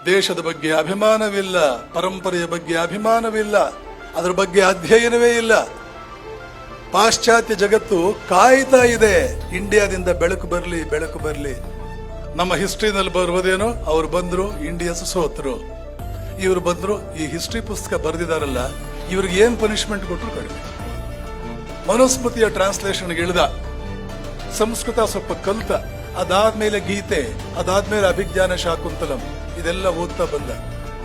ದೇಶದ ಬಗ್ಗೆ ಅಭಿಮಾನವಿಲ್ಲ, ಪರಂಪರೆಯ ಬಗ್ಗೆ ಅಭಿಮಾನವಿಲ್ಲ, ಅದರ ಬಗ್ಗೆ ಅಧ್ಯಯನವೇ ಇಲ್ಲ. ಪಾಶ್ಚಾತ್ಯ ಜಗತ್ತು ಕಾಯ್ತಾ ಇದೆ ಇಂಡಿಯಾದಿಂದ ಬೆಳಕು ಬರಲಿ, ಬೆಳಕು ಬರಲಿ. ನಮ್ಮ ಹಿಸ್ಟ್ರಿನಲ್ಲಿ ಬರುವುದೇನೋ, ಅವ್ರು ಬಂದ್ರು ಇಂಡಿಯನ್ಸ್ ಸೋತರು, ಇವರು ಬಂದ್ರು ಈ ಹಿಸ್ಟ್ರಿ ಪುಸ್ತಕ ಬರೆದಿದಾರಲ್ಲ, ಇವ್ರಿಗೆ ಏನ್ ಪನಿಷ್ಮೆಂಟ್ ಕೊಟ್ಟರು ಕಡಿಮೆ. ಮನುಸ್ಮೃತಿಯ ಟ್ರಾನ್ಸ್ಲೇಷನ್ಗೆ ಇಳಿದ, ಸಂಸ್ಕೃತ ಸ್ವಲ್ಪ ಕಲಿತ, ಅದಾದ್ಮೇಲೆ ಗೀತೆ, ಅದಾದ್ಮೇಲೆ ಅಭಿಜ್ಞಾನ ಶಾಕುಂತಲಂ ಇದೆಲ್ಲ ಓದ್ತಾ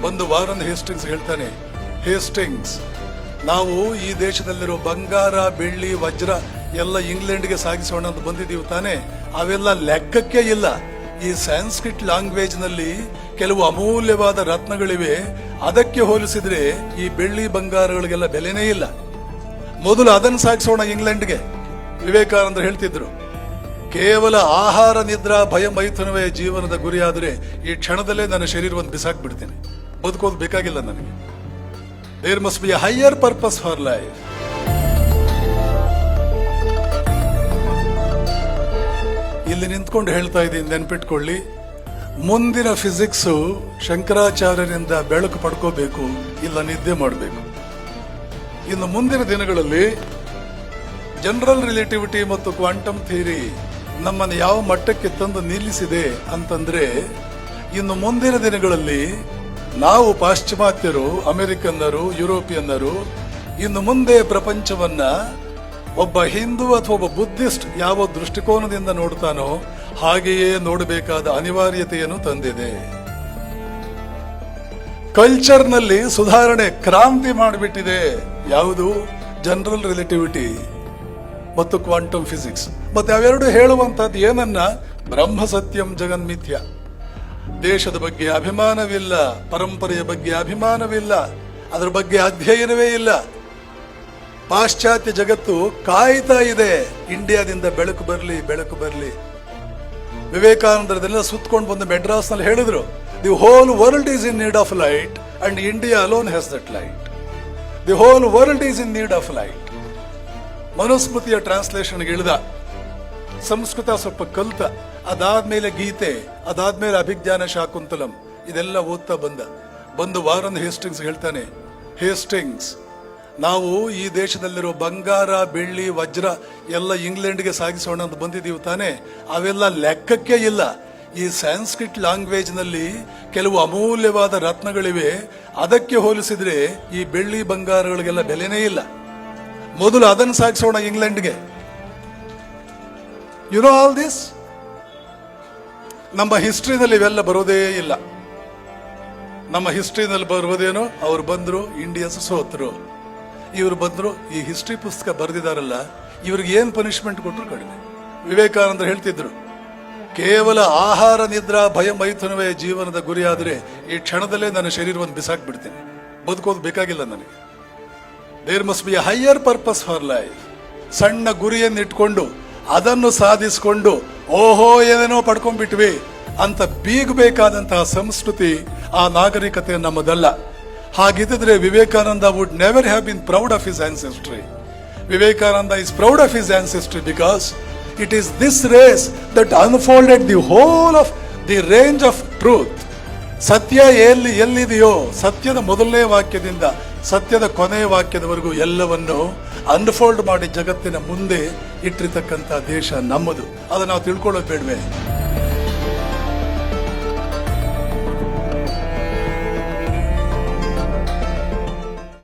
ಬಂದು ವಾರನ್ ಹೇಸ್ಟಿಂಗ್ಸ್ ಹೇಳ್ತಾನೆ, ಹೇಸ್ಟಿಂಗ್ಸ್, ನಾವು ಈ ದೇಶದಲ್ಲಿರೋ ಬಂಗಾರ, ಬೆಳ್ಳಿ, ವಜ್ರ ಎಲ್ಲ ಇಂಗ್ಲೆಂಡ್ಗೆ ಸಾಗಿಸೋಣ ಅಂತ ಬಂದಿದ್ದೀವಿ ತಾನೆ, ಅವೆಲ್ಲ ಲೆಕ್ಕಕ್ಕೆ ಇಲ್ಲ. ಈ ಸಂಸ್ಕೃತ್ ಲ್ಯಾಂಗ್ವೇಜ್ ನಲ್ಲಿ ಕೆಲವು ಅಮೂಲ್ಯವಾದ ರತ್ನಗಳಿವೆ, ಅದಕ್ಕೆ ಹೋಲಿಸಿದ್ರೆ ಈ ಬೆಳ್ಳಿ ಬಂಗಾರಗಳಿಗೆಲ್ಲ ಬೆಲೆನೇ ಇಲ್ಲ. ಮೊದಲು ಅದನ್ನು ಸಾಗಿಸೋಣ ಇಂಗ್ಲೆಂಡ್ಗೆ. ವಿವೇಕಾನಂದರು ಹೇಳ್ತಿದ್ರು, ಕೇವಲ ಆಹಾರ, ನಿದ್ರಾ, ಭಯ, ಮೈಥುನವೇ ಜೀವನದ ಗುರಿಯಾದರೆ ಈ ಕ್ಷಣದಲ್ಲೇ ನನ್ನ ಶರೀರವನ್ನು ಬಿಸಾಕ್ಬಿಡ್ತೇನೆ, ಬದುಕೋದು ಬೇಕಾಗಿಲ್ಲ ನನಗೆ. There must be a higher purpose for life. ಇಲ್ಲಿ ನಿಂತ್ಕೊಂಡು ಹೇಳ್ತಾ ಇದ್ದೀನಿ, ನೆನ್ಪಿಟ್ಕೊಳ್ಳಿ, ಮುಂದಿನ ಫಿಸಿಕ್ಸ್ ಶಂಕರಾಚಾರ್ಯರಿಂದ ಬೆಳಕು ಪಡ್ಕೋಬೇಕು, ಇಲ್ಲ ನಿದ್ದೆ ಮಾಡಬೇಕು. ಇನ್ನು ಮುಂದಿನ ದಿನಗಳಲ್ಲಿ ಜನರಲ್ ರಿಲೇಟಿವಿಟಿ ಮತ್ತು ಕ್ವಾಂಟಮ್ ಥಿಯರಿ ನಮ್ಮನ್ನು ಯಾವ ಮಟ್ಟಕ್ಕೆ ತಂದು ನಿಲ್ಲಿಸಿದೆ ಅಂತಂದ್ರೆ, ಇನ್ನು ಮುಂದಿನ ದಿನಗಳಲ್ಲಿ ನಾವು ಪಾಶ್ಚಿಮಾತ್ಯರು, ಅಮೆರಿಕನ್ನರು, ಯುರೋಪಿಯನ್ನರು ಇನ್ನು ಮುಂದೆ ಪ್ರಪಂಚವನ್ನ ಒಬ್ಬ ಹಿಂದೂ ಅಥವಾ ಒಬ್ಬ ಬುದ್ಧಿಸ್ಟ್ ಯಾವ ದೃಷ್ಟಿಕೋನದಿಂದ ನೋಡ್ತಾನೋ ಹಾಗೆಯೇ ನೋಡಬೇಕಾದ ಅನಿವಾರ್ಯತೆಯನ್ನು ತಂದಿದೆ. ಕಲ್ಚರ್ನಲ್ಲಿ ಸುಧಾರಣೆ, ಕ್ರಾಂತಿ ಮಾಡಿಬಿಟ್ಟಿದೆ. ಯಾವುದು? ಜನರಲ್ ರಿಲೇಟಿವಿಟಿ ಮತ್ತು ಕ್ವಾಂಟಮ್ ಫಿಸಿಕ್ಸ್. ಮತ್ತೆ ಅವೆರಡು ಹೇಳುವಂತಹದ್ದು ಏನನ್ನ? ಬ್ರಹ್ಮ ಸತ್ಯಂ ಜಗನ್ಮಿಥ್ಯ. ದೇಶದ ಬಗ್ಗೆ ಅಭಿಮಾನವಿಲ್ಲ, ಪರಂಪರೆಯ ಬಗ್ಗೆ ಅಭಿಮಾನವಿಲ್ಲ, ಅದರ ಬಗ್ಗೆ ಅಧ್ಯಯನವೇ ಇಲ್ಲ. ಪಾಶ್ಚಾತ್ಯ ಜಗತ್ತು ಕಾಯ್ತಾ ಇದೆ ಇಂಡಿಯಾದಿಂದ ಬೆಳಕು ಬರಲಿ, ಬೆಳಕು ಬರಲಿ. ವಿವೇಕಾನಂದರದೆಲ್ಲ ಸುತ್ತಕೊಂಡು ಬಂದು ಮೆಡ್ರಾಸ್ನಲ್ಲಿ ಹೇಳಿದ್ರು, the whole world is in need of light and India alone has that light. The whole world is in need of light. ಮನುಸ್ಮೃತಿಯ ಟ್ರಾನ್ಸ್ಲೇಷನ್ಗೆ ಇಳಿದ, ಸಂಸ್ಕೃತ ಸ್ವಲ್ಪ ಕಲಿತ, ಅದಾದ್ಮೇಲೆ ಗೀತೆ, ಅದಾದ್ಮೇಲೆ ಅಭಿಜ್ಞಾನ ಶಾಕುಂತಲಂ ಇದೆಲ್ಲ ಓದ್ತಾ ಬಂದು ವಾರನ್ ಹೇಸ್ಟಿಂಗ್ಸ್ ಹೇಳ್ತಾನೆ, ಹೇಸ್ಟಿಂಗ್ಸ್, ನಾವು ಈ ದೇಶದಲ್ಲಿರೋ ಬಂಗಾರ, ಬೆಳ್ಳಿ, ವಜ್ರ ಎಲ್ಲ ಇಂಗ್ಲೆಂಡ್ಗೆ ಸಾಗಿಸೋಣ ಅಂತ ಬಂದಿದ್ದೀವಿ ತಾನೆ, ಅವೆಲ್ಲ ಲೆಕ್ಕಕ್ಕೆ ಇಲ್ಲ. ಈ ಸಂಸ್ಕೃತ್ ಲ್ಯಾಂಗ್ವೇಜ್ ನಲ್ಲಿ ಕೆಲವು ಅಮೂಲ್ಯವಾದ ರತ್ನಗಳಿವೆ, ಅದಕ್ಕೆ ಹೋಲಿಸಿದ್ರೆ ಈ ಬೆಳ್ಳಿ ಬಂಗಾರಗಳಿಗೆಲ್ಲ ಬೆಲೆನೇ ಇಲ್ಲ. ಮೊದಲು ಅದನ್ನು ಸಾಗಿಸೋಣ ಇಂಗ್ಲೆಂಡ್ಗೆ. You know all this? ನಮ್ಮ ಹಿಸ್ಟ್ರಿನಲ್ಲಿ ಇವೆಲ್ಲ ಬರೋದೇ ಇಲ್ಲ. ನಮ್ಮ ಹಿಸ್ಟ್ರಿನಲ್ಲಿ ಬರುವುದೇನೋ, ಅವ್ರು ಬಂದ್ರು ಇಂಡಿಯನ್ಸ್ ಸೋತರು, ಇವರು ಬಂದ್ರು ಈ ಹಿಸ್ಟ್ರಿ ಪುಸ್ತಕ ಬರೆದಿದಾರಲ್ಲ, ಇವ್ರಿಗೆ ಏನ್ ಪನಿಷ್ಮೆಂಟ್ ಕೊಟ್ಟರು ಕಡಿಮೆ. ವಿವೇಕಾನಂದರು ಹೇಳ್ತಿದ್ರು, ಕೇವಲ ಆಹಾರ, ನಿದ್ರಾ, ಭಯ, ಮೈಥುನವೇ ಜೀವನದ ಗುರಿಯಾದರೆ ಈ ಕ್ಷಣದಲ್ಲೇ ನನ್ನ ಶರೀರವನ್ನು ಬಿಸಾಕ್ಬಿಡ್ತೇನೆ, ಬದುಕೋದು ಬೇಕಾಗಿಲ್ಲ ನನಗೆ. There must be a higher purpose for life. ಸಣ್ಣ ಗುರಿಯನ್ನು ಇಟ್ಕೊಂಡು ಅದನ್ನು ಸಾಧಿಸಿಕೊಂಡು ಓಹೋ ಏನೇನೋ ಪಡ್ಕೊಂಡ್ಬಿಟ್ವಿ ಅಂತ ಬೀಗಬೇಕಾದಂತಹ ಸಂಸ್ಕೃತಿ, ಆ ನಾಗರಿಕತೆ ನಮ್ಮದಲ್ಲ. ಹಾಗಿದ್ದರೆ Vivekananda would never have been proud of his ancestry. Vivekananda is proud of his ancestry because it is this race that unfolded the whole of the range of truth. ಸತ್ಯ ಎಲ್ಲಿದೆಯೋ, ಸತ್ಯದ ಮೊದಲನೇ ವಾಕ್ಯದಿಂದ ಸತ್ಯದ ಕೊನೆಯ ವಾಕ್ಯದವರೆಗೂ ಎಲ್ಲವನ್ನು ಅನ್ಫೋಲ್ಡ್ ಮಾಡಿ ಜಗತ್ತಿನ ಮುಂದೆ ಇಟ್ಟಿರ್ತಕ್ಕಂಥ ದೇಶ ನಮ್ಮದು. ಅದನ್ನು ನಾವು ತಿಳ್ಕೊಳ್ಳೋದು ಬೇಡವೇ?